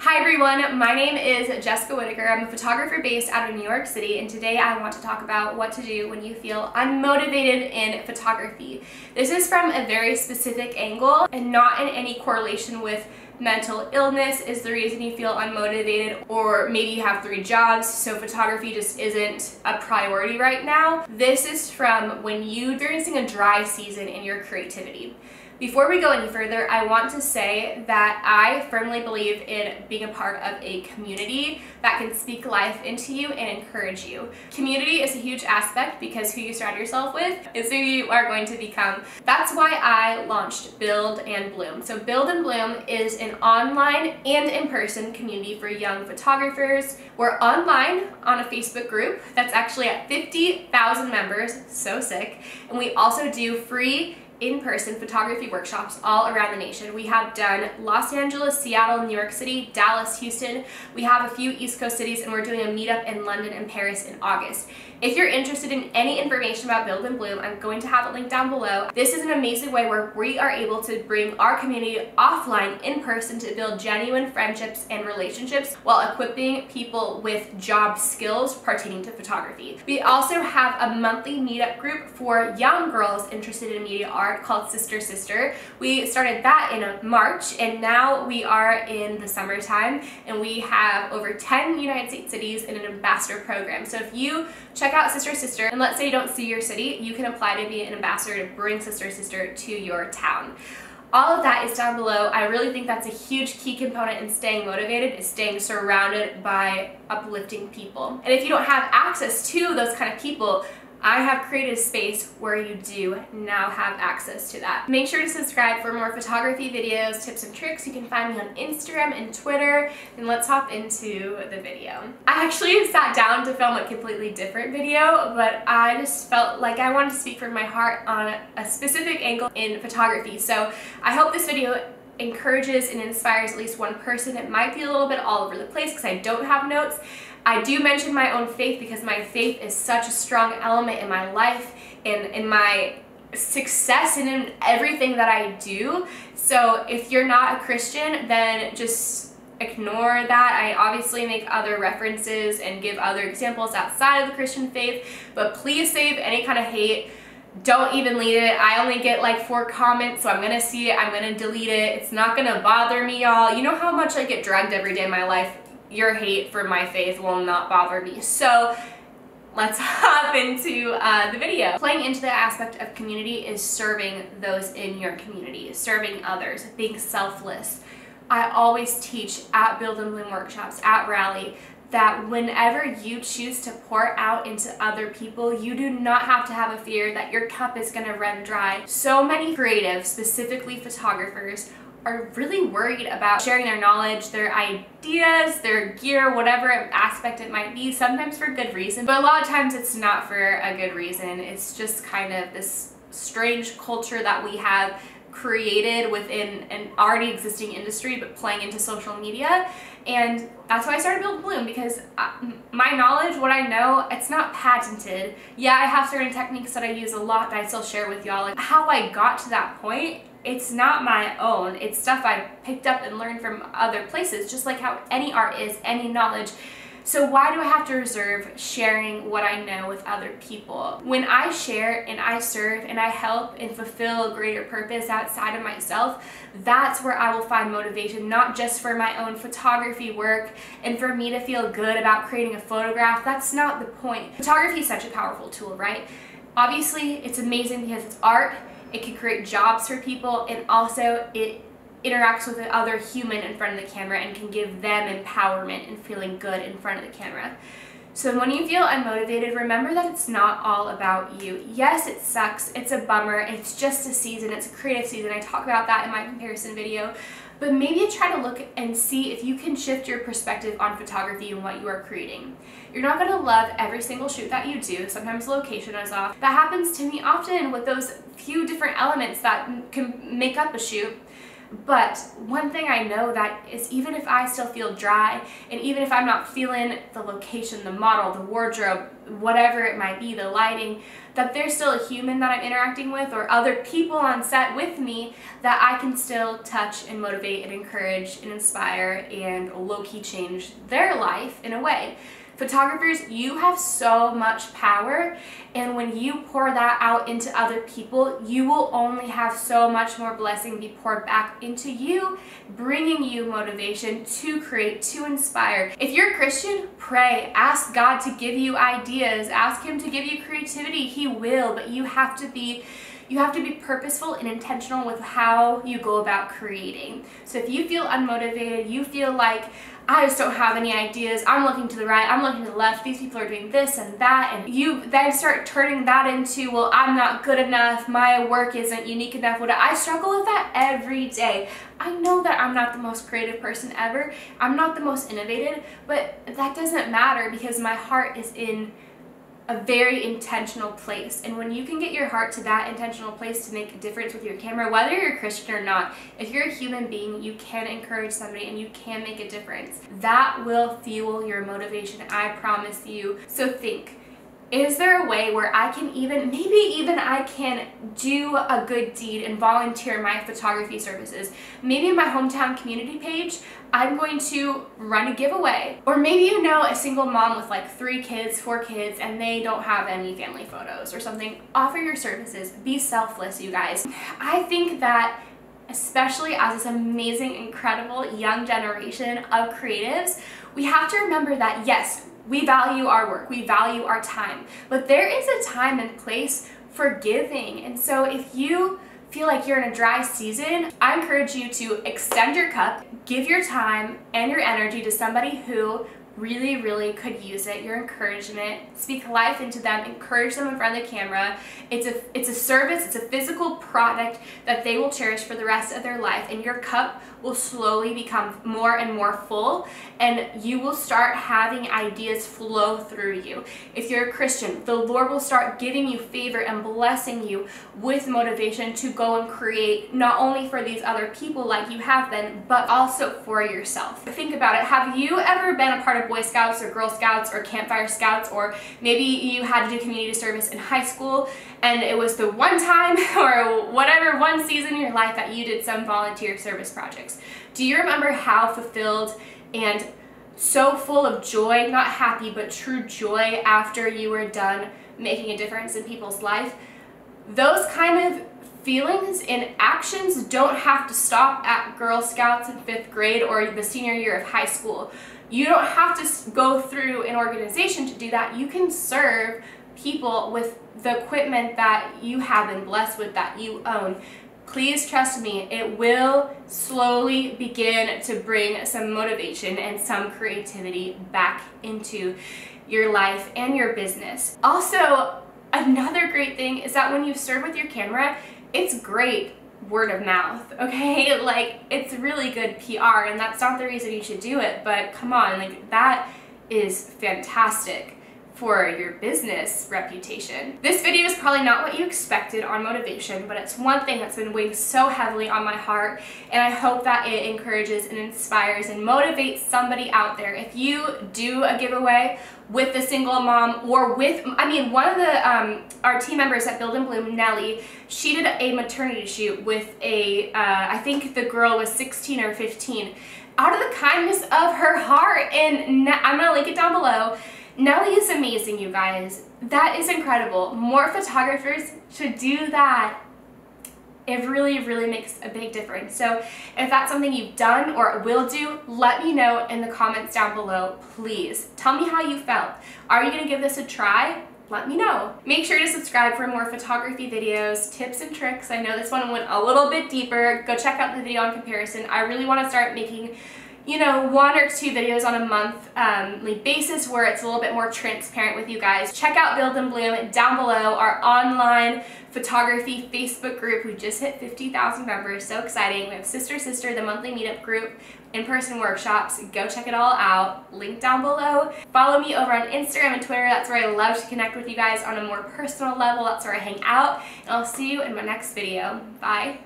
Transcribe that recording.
Hi everyone, my name is Jessica Whitaker. I'm a photographer based out of New York City, and today I want to talk about what to do when you feel unmotivated in photography. This is from a very specific angle and not in any correlation with mental illness is the reason you feel unmotivated, or maybe you have 3 jobs so photography just isn't a priority right now. This is from when you're experiencing a dry season in your creativity. Before we go any further, I want to say that I firmly believe in being a part of a community that can speak life into you and encourage you. Community is a huge aspect because who you surround yourself with is who you are going to become. That's why I launched Build and Bloom. So Build and Bloom is an online and in-person community for young photographers. We're online on a Facebook group that's actually at 50,000 members, so sick. And we also do free in-person photography workshops all around the nation. We have done Los Angeles, Seattle, New York City, Dallas, Houston. We have a few East Coast cities, and we're doing a meetup in London and Paris in August. If you're interested in any information about Build and Bloom, I'm going to have a link down below. This is an amazing way where we are able to bring our community offline in person to build genuine friendships and relationships while equipping people with job skills pertaining to photography. We also have a monthly meetup group for young girls interested in media art called Sister Sister. We started that in March, and now we are in the summertime, and we have over 10 United States cities in an ambassador program. So if you check out Sister Sister, and let's say you don't see your city, you can apply to be an ambassador to bring Sister Sister to your town. All of that is down below. I really think that's a huge key component in staying motivated, is staying surrounded by uplifting people. And if you don't have access to those kind of people, I have created a space where you do now have access to that. Make sure to subscribe for more photography videos, tips and tricks. You can find me on Instagram and Twitter, and let's hop into the video. I actually sat down to film a completely different video, but I just felt like I wanted to speak from my heart on a specific angle in photography. So I hope this video encourages and inspires at least one person. It might be a little bit all over the place because I don't have notes. I do mention my own faith because my faith is such a strong element in my life and in my success and in everything that I do. So if you're not a Christian, then just ignore that. I obviously make other references and give other examples outside of the Christian faith, but please save any kind of hate. Don't even leave it. I only get like 4 comments, so I'm gonna see it, I'm gonna delete it. It's not gonna bother me, y'all. You know how much I get dragged every day in my life? Your hate for my faith will not bother me. So let's hop into the video. Playing into the aspect of community is serving those in your community, serving others, being selfless. I always teach at Build and Bloom workshops, at Rally, that whenever you choose to pour out into other people, you do not have to have a fear that your cup is gonna run dry. So many creatives, specifically photographers, are really worried about sharing their knowledge, their ideas, their gear, whatever aspect it might be, sometimes for good reason, but a lot of times it's not for a good reason. It's just kind of this strange culture that we have created within an already existing industry, but playing into social media. And that's why I started Build and Bloom, because my knowledge, what I know, it's not patented. Yeah, I have certain techniques that I use a lot that I still share with y'all. Like how I got to that point, it's not my own. It's stuff I picked up and learned from other places, just like how any art is, any knowledge. So why do I have to reserve sharing what I know with other people? When I share and I serve and I help and fulfill a greater purpose outside of myself, that's where I will find motivation, not just for my own photography work and for me to feel good about creating a photograph. That's not the point. Photography is such a powerful tool, right? Obviously, it's amazing because it's art. It can create jobs for people, and also it interacts with another human in front of the camera and can give them empowerment and feeling good in front of the camera. So when you feel unmotivated, remember that it's not all about you. Yes, it sucks, it's a bummer, it's just a season, it's a creative season. I talk about that in my comparison video, but maybe try to look and see if you can shift your perspective on photography and what you are creating. You're not gonna love every single shoot that you do. Sometimes the location is off. That happens to me often with those few different elements that can make up a shoot. But one thing I know that is, even if I still feel dry, and even if I'm not feeling the location, the model, the wardrobe, whatever it might be, the lighting, that there's still a human that I'm interacting with, or other people on set with me, that I can still touch and motivate and encourage and inspire and low-key change their life in a way. Photographers, you have so much power, and when you pour that out into other people, you will only have so much more blessing be poured back into you, bringing you motivation to create, to inspire. If you're a Christian, pray, ask God to give you ideas, ask Him to give you creativity. He will, but you have to be purposeful and intentional with how you go about creating. So if you feel unmotivated, you feel like, I just don't have any ideas, I'm looking to the right, I'm looking to the left, these people are doing this and that, and you then start turning that into, well, I'm not good enough, my work isn't unique enough. I struggle with that every day. I know that I'm not the most creative person ever, I'm not the most innovative, but that doesn't matter because my heart is in a very intentional place. And when you can get your heart to that intentional place to make a difference with your camera, whether you're a Christian or not, if you're a human being, you can encourage somebody and you can make a difference. That will fuel your motivation, I promise you. So think, is there a way where I can maybe I can do a good deed and volunteer my photography services? Maybe in my hometown community page, I'm going to run a giveaway. Or maybe you know a single mom with like 3 kids, 4 kids, and they don't have any family photos or something. Offer your services. Be selfless, you guys. I think that especially as this amazing, incredible young generation of creatives, we have to remember that yes, we value our work, we value our time, but there is a time and place for giving. And so if you feel like you're in a dry season, I encourage you to extend your cup, give your time and your energy to somebody who really could use it, your encouragement. Speak life into them, encourage them in front of the camera. It's a service, it's a physical product that they will cherish for the rest of their life, and your cup will slowly become more and more full, and you will start having ideas flow through you. If you're a Christian, the Lord will start giving you favor and blessing you with motivation to go and create, not only for these other people like you have been, but also for yourself. Think about it. Have you ever been a part of Boy Scouts or Girl Scouts or Campfire Scouts, or maybe you had to do community service in high school and it was the one time or whatever, one season in your life that you did some volunteer service projects? Do you remember how fulfilled and so full of joy, not happy, but true joy after you were done making a difference in people's life? Those kind of feelings and actions don't have to stop at Girl Scouts in 5th grade or the senior year of high school. You don't have to go through an organization to do that. You can serve people with the equipment that you have been blessed with, that you own. Please trust me, it will slowly begin to bring some motivation and some creativity back into your life and your business. Also, another great thing is that when you serve with your camera, it's great word of mouth, okay? Like, it's really good PR, and that's not the reason you should do it, but come on, like, that is fantastic for your business reputation. This video is probably not what you expected on motivation, but it's one thing that's been weighing so heavily on my heart, and I hope that it encourages and inspires and motivates somebody out there. If you do a giveaway with the single mom, or with, one of the our team members at Build and Bloom, Nellie, she did a maternity shoot with a, I think the girl was 16 or 15, out of the kindness of her heart, and I'm gonna link it down below. Nellie is amazing, you guys. That is incredible. More photographers should do that. It really makes a big difference. So if that's something you've done or will do, let me know in the comments down below, please. Tell me how you felt. Are you gonna give this a try? Let me know. Make sure to subscribe for more photography videos, tips and tricks. I know this one went a little bit deeper. Go check out the video on comparison. I really want to start making you know, 1 or 2 videos on a monthly basis where it's a little bit more transparent with you guys. Check out Build and Bloom down below, our online photography Facebook group. We just hit 50,000 members, so exciting. We have Sister, the monthly meetup group, in-person workshops. Go check it all out, link down below. Follow me over on Instagram and Twitter. That's where I love to connect with you guys on a more personal level. That's where I hang out, and I'll see you in my next video. Bye.